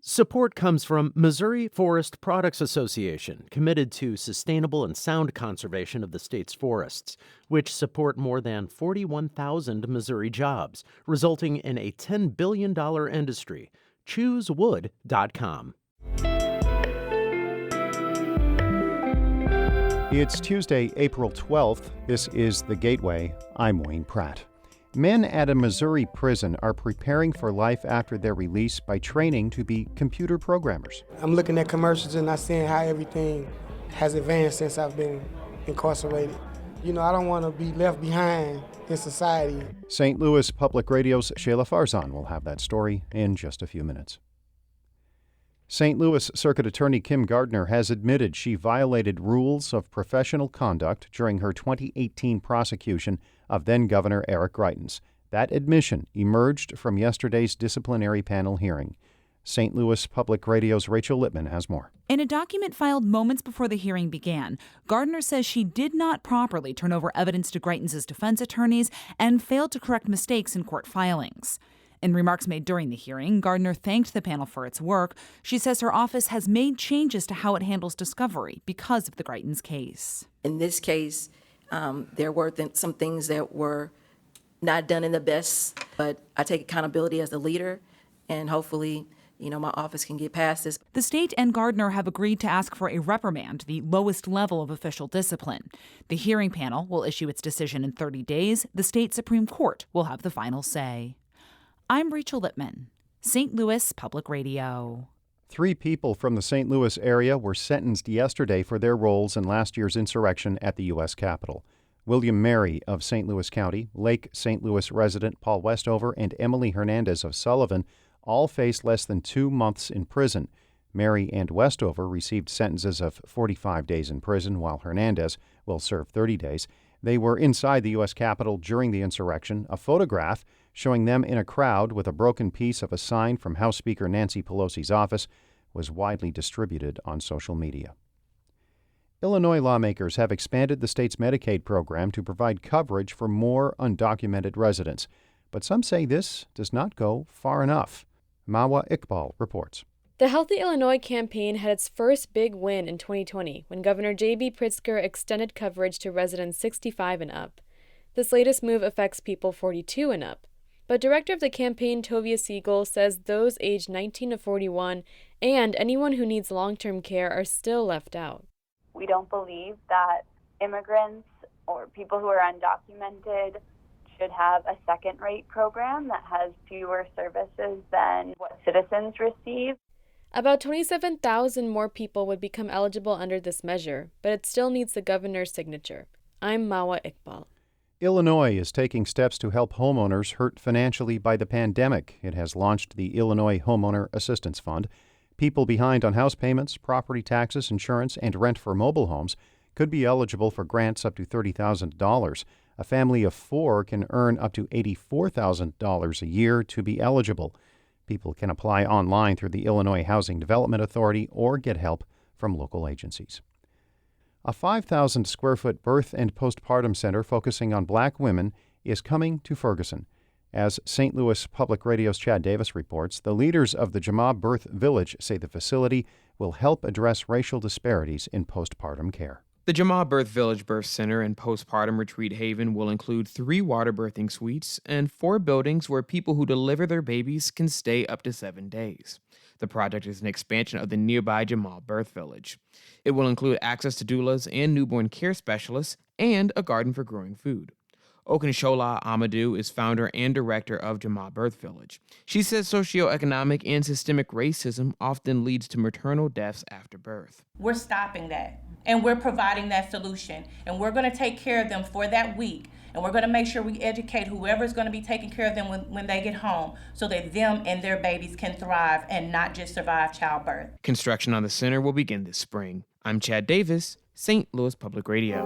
Support comes from Missouri Forest Products Association, committed to sustainable and sound conservation of the state's forests, which support more than 41,000 Missouri jobs, resulting in a $10 billion industry. ChooseWood.com. It's Tuesday, April 12th. This is The Gateway. I'm Wayne Pratt. Men at a Missouri prison are preparing for life after their release by training to be computer programmers. I'm looking at commercials and I'm seeing how everything has advanced since I've been incarcerated. I don't want to be left behind in society. St. Louis Public Radio's Shayla Farzan will have that story in just a few minutes. St. Louis Circuit Attorney Kim Gardner has admitted she violated rules of professional conduct during her 2018 prosecution of then-Governor Eric Greitens. That admission emerged from yesterday's disciplinary panel hearing. St. Louis Public Radio's Rachel Lippman has more. In a document filed moments before the hearing began, Gardner says she did not properly turn over evidence to Greitens' defense attorneys and failed to correct mistakes in court filings. In remarks made during the hearing, Gardner thanked the panel for its work. She says her office has made changes to how it handles discovery because of the Greitens case. In this case, there were some things that were not done in the best, but I take accountability as the leader, and hopefully, my office can get past this. The state and Gardner have agreed to ask for a reprimand, the lowest level of official discipline. The hearing panel will issue its decision in 30 days. The state Supreme Court will have the final say. I'm Rachel Lippman, St. Louis Public Radio. 3 people from the St. Louis area were sentenced yesterday for their roles in last year's insurrection at the U.S. Capitol. William Mary of St. Louis County, Lake St. Louis resident Paul Westover, and Emily Hernandez of Sullivan all face less than 2 months in prison. Mary and Westover received sentences of 45 days in prison, while Hernandez will serve 30 days. They were inside the U.S. Capitol during the insurrection. A photograph showing them in a crowd with a broken piece of a sign from House Speaker Nancy Pelosi's office was widely distributed on social media. Illinois lawmakers have expanded the state's Medicaid program to provide coverage for more undocumented residents. But some say this does not go far enough. Mawa Iqbal reports. The Healthy Illinois campaign had its first big win in 2020 when Governor J.B. Pritzker extended coverage to residents 65 and up. This latest move affects people 42 and up. But director of the campaign, Tovia Siegel, says those aged 19 to 41 and anyone who needs long-term care are still left out. We don't believe that immigrants or people who are undocumented should have a second-rate program that has fewer services than what citizens receive. About 27,000 more people would become eligible under this measure, but it still needs the governor's signature. I'm Mawa Iqbal. Illinois is taking steps to help homeowners hurt financially by the pandemic. It has launched the Illinois Homeowner Assistance Fund. People behind on house payments, property taxes, insurance, and rent for mobile homes could be eligible for grants up to $30,000. A family of 4 can earn up to $84,000 a year to be eligible. People can apply online through the Illinois Housing Development Authority or get help from local agencies. A 5,000-square-foot birth and postpartum center focusing on Black women is coming to Ferguson. As St. Louis Public Radio's Chad Davis reports, the leaders of the Jama Birth Village say the facility will help address racial disparities in postpartum care. The Jama Birth Village Birth Center and Postpartum Retreat Haven will include 3 water birthing suites and 4 buildings where people who deliver their babies can stay up to 7 days. The project is an expansion of the nearby Jamal Birth Village. It will include access to doulas and newborn care specialists and a garden for growing food. Okanshola Amadou is founder and director of Jamal Birth Village. She says socioeconomic and systemic racism often leads to maternal deaths after birth. We're stopping that, and we're providing that solution, and we're going to take care of them for that week, and we're going to make sure we educate whoever's going to be taking care of them when they get home so that them and their babies can thrive and not just survive childbirth. Construction on the center will begin this spring. I'm Chad Davis, St. Louis Public Radio.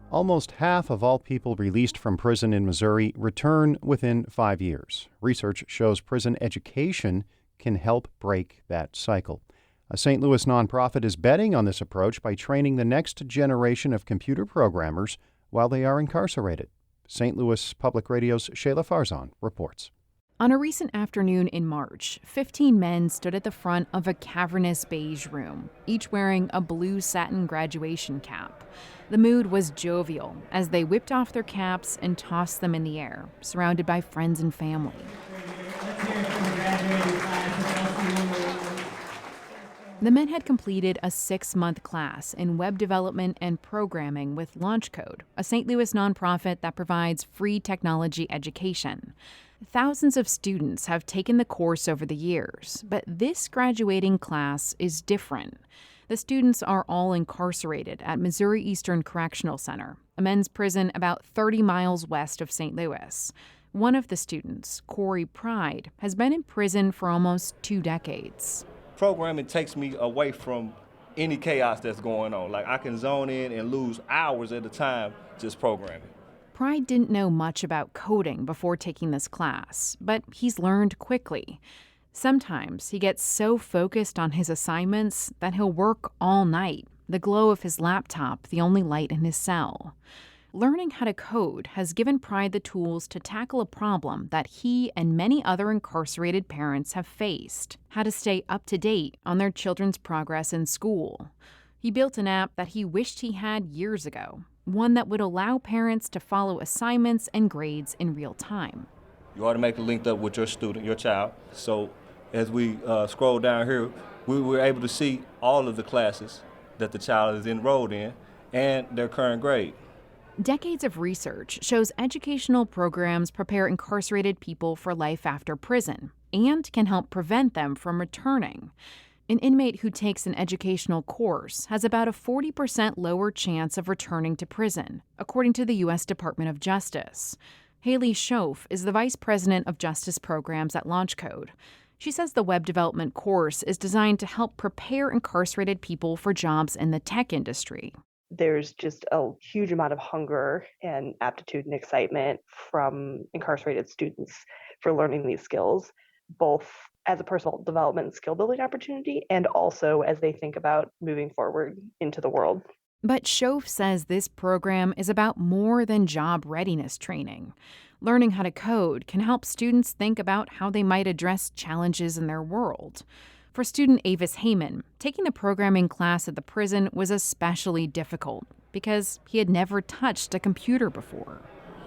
Almost half of all people released from prison in Missouri return within 5 years. Research shows prison education can help break that cycle. A St. Louis nonprofit is betting on this approach by training the next generation of computer programmers while they are incarcerated. St. Louis Public Radio's Shayla Farzan reports. On a recent afternoon in March, 15 men stood at the front of a cavernous beige room, each wearing a blue satin graduation cap. The mood was jovial as they whipped off their caps and tossed them in the air, surrounded by friends and family. The men had completed a 6-month class in web development and programming with LaunchCode, a St. Louis nonprofit that provides free technology education. Thousands of students have taken the course over the years, but this graduating class is different. The students are all incarcerated at Missouri Eastern Correctional Center, a men's prison about 30 miles west of St. Louis. One of the students, Corey Pride, has been in prison for almost 2 decades. Programming takes me away from any chaos that's going on. Like, I can zone in and lose hours at a time just programming. Pride didn't know much about coding before taking this class, but he's learned quickly. Sometimes he gets so focused on his assignments that he'll work all night, the glow of his laptop the only light in his cell. Learning how to code has given Pride the tools to tackle a problem that he and many other incarcerated parents have faced: how to stay up to date on their children's progress in school. He built an app that he wished he had years ago, one that would allow parents to follow assignments and grades in real time. You automatically linked up with your student, your child. So as we scroll down here, we were able to see all of the classes that the child is enrolled in and their current grade. Decades of research shows educational programs prepare incarcerated people for life after prison and can help prevent them from returning. An inmate who takes an educational course has about a 40% lower chance of returning to prison, according to the U.S. Department of Justice. Haley Schoaf is the Vice President of Justice Programs at LaunchCode. She says the web development course is designed to help prepare incarcerated people for jobs in the tech industry. There's just a huge amount of hunger and aptitude and excitement from incarcerated students for learning these skills, both as a personal development and skill building opportunity, and also as they think about moving forward into the world. But Schoaf says this program is about more than job readiness training. Learning how to code can help students think about how they might address challenges in their world. For student Avis Heyman, taking the programming class at the prison was especially difficult because he had never touched a computer before.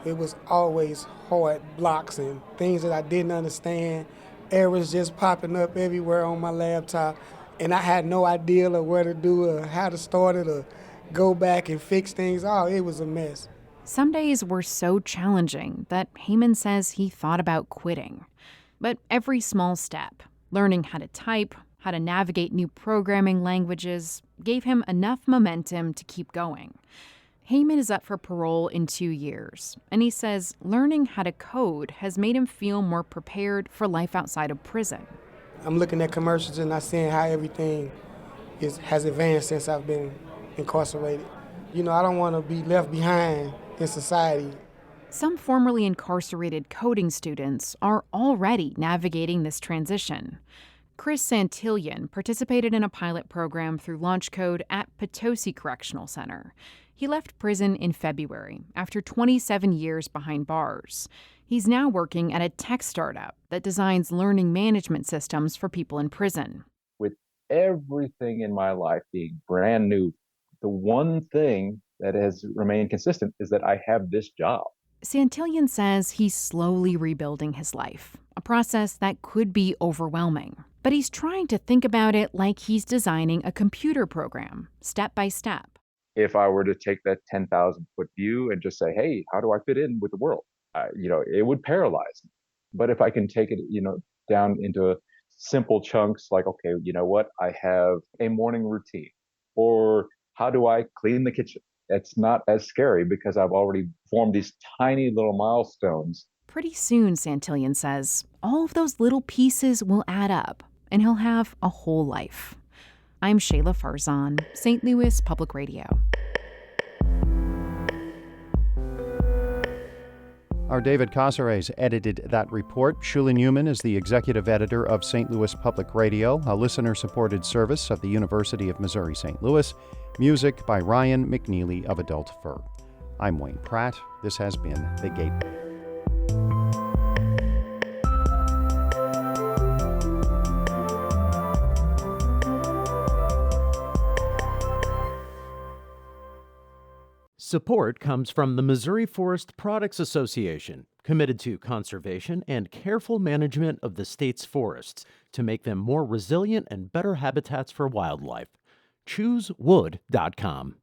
It was always hard blocks and things that I didn't understand. Errors just popping up everywhere on my laptop, and I had no idea of where to do or how to start it or go back and fix things. Oh, it was a mess. Some days were so challenging that Heyman says he thought about quitting. But every small step, learning how to type, how to navigate new programming languages, gave him enough momentum to keep going. Heyman is up for parole in 2 years, and he says learning how to code has made him feel more prepared for life outside of prison. I'm looking at commercials and I'm seeing how everything has advanced since I've been incarcerated. You know, I don't want to be left behind in society. Some formerly incarcerated coding students are already navigating this transition. Chris Santillan participated in a pilot program through LaunchCode at Potosi Correctional Center. He left prison in February after 27 years behind bars. He's now working at a tech startup that designs learning management systems for people in prison. With everything in my life being brand new, the one thing that has remained consistent is that I have this job. Santillan says he's slowly rebuilding his life, a process that could be overwhelming. But he's trying to think about it like he's designing a computer program, step by step. If I were to take that 10,000-foot view and just say, hey, how do I fit in with the world? It would paralyze me. But if I can take it, down into simple chunks like, okay, you know what? I have a morning routine. Or how do I clean the kitchen? It's not as scary because I've already formed these tiny little milestones. Pretty soon, Santillan says, all of those little pieces will add up, and he'll have a whole life. I'm Shayla Farzan, St. Louis Public Radio. Our David Casares edited that report. Shula Newman is the executive editor of St. Louis Public Radio, a listener-supported service of the University of Missouri St. Louis. Music by Ryan McNeely of Adult Fur. I'm Wayne Pratt. This has been The Gateway. Support comes from the Missouri Forest Products Association, committed to conservation and careful management of the state's forests to make them more resilient and better habitats for wildlife. ChooseWood.com.